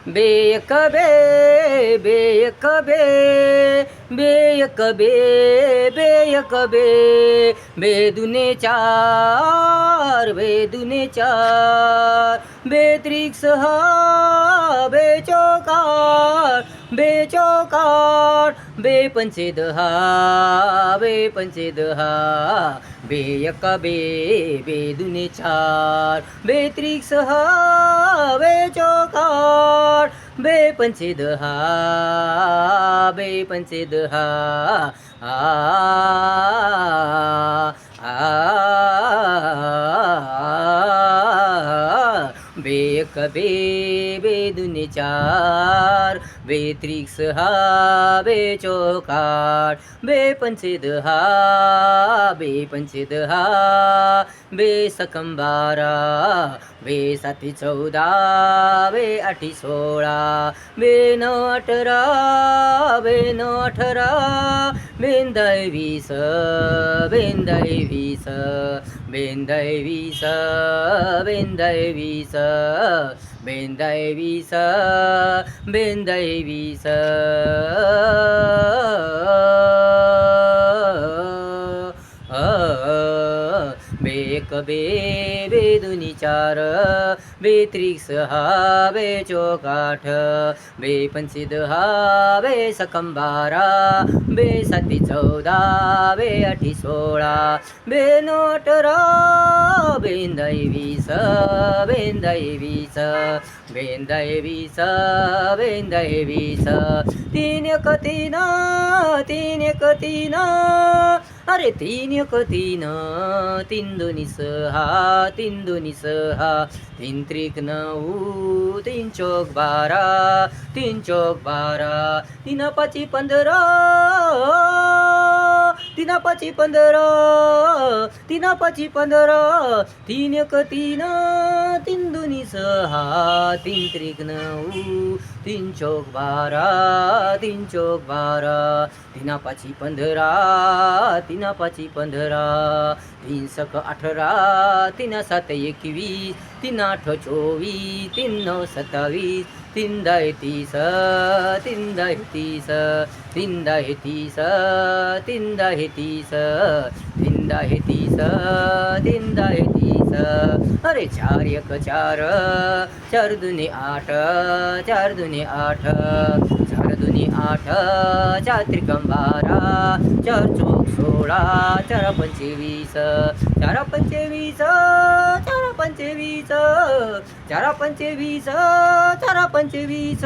bake बे bake बे bake बे बेक बे बेदुने चार बेदुने चार बेत्रिक सहा बेचौकार बेचौकार बेपंचे दहा बेपंचे दहा बेक बे बेदुने चार बेत्रिक सहा बेचौकार बेपंचे दहा बेपंचे दहा आ बेक बे बेदुने चार बेत्रिक सहा बेचौकार बेपंचे दहा बेपंचे दहा बेसकम बारा बेसाती 14 बेआठी 16 बेनऊ 18 बेनऊ 18 बेंदाय 20 बेंदाय 20 बेंदाय 20 बेंदाय 20 बेंदाय 20 बेंदाय 20 बेक बे बेदुनी चार बेत्रिक सहा बेचौकाठ बेपंचे दहा बेसकम बारा बेसाती 14 बेआठी 16 बेनऊ 18 बेंदाय 20 बेंदाय 20 बेंदाय 20 बेंदाय 20 तीन एक तीन तीन एक तीन अरे तीन एक तीन तीन दोन्ही सहा तीन दोन्ही सहा तीन त्रिक 9 तीन चौक 12 तीन चौक 12 तीन पाची 15 तीन पाची 15 तीन पाची 15 तीन एक तीन तीन दोन्ही सहा तीन त्रिक 9 तीन चौक 12 तीन चौक 12 तीन पाची 15 तीन पाची 15 तीन सक 18 तीन सात 21 तीन आठ 24 तीन नऊ 27 तीन दाय 30 तीन दाय 30 तीन दाय 30 तीन दाय 30 तीन दाय 30 तीन दाय 30 अरे चार एक चार चार दुने 8 चार दुने 8 चार दुने 8 चार त्रिकम 12 चार चौक 16 चार पंचे 20 चार पंचे 20 चार पंचे 20 चार पंचे 20 चार पंचे 20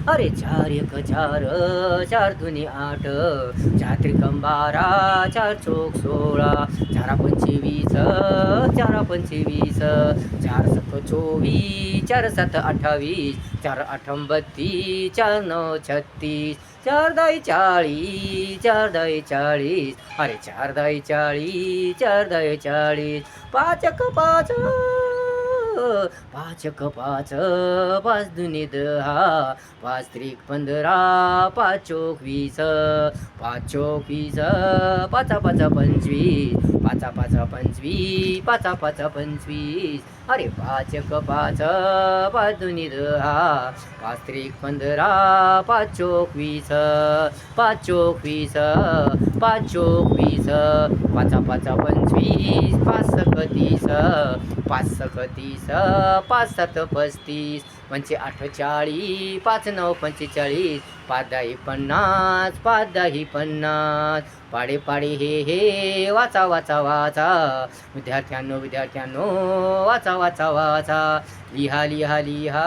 अरे चार एक चार चार दुने 8 चार त्रिकम 12 चार चौक 16 चार पंचे 20 चार पंचे 20 चार सक 24 चार सात 28 चार आठम 32 चार नऊ 36 चार दाय 40 चार दाय 40 अरे चार दाय 40 चार दाय 40 पाच एक पाच पाच एक पाच पाच दुने 10 पाच त्रिक 15 पाच चौक 20 पाच चौक 20 पाचा पाचा 25 पाचा पाचा 25 पाचा पाचा 25 अरे पाच एक पाच पाच दुने 10 पाच त्रिक 15 पाच चौक 20 पाच चौक 20 पाच चौक 20 पाचा पाचा 25 पाच सक 30 पाच सक 30 पाच सात 35 पंचे 8 40 पाच नऊ 45 पाच दाही 50 पाच दाही 50 पाडे पाडे हे वाचा वाचा वाचा विद्यार्थ्यांनो विद्यार्थ्यांनो वाचा वाचा वाचा लिहा लिहा लिहा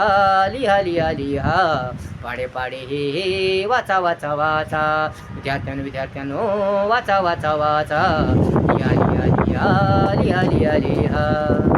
लिहा लिहा लिहा पाडे पाडे हे वाचा वाचा वाचा विद्यार्थ्यांनो विद्यार्थ्यांनो वाचा वाचा वाचा लिहा लिहा लिहा लिहा लिहा लिहा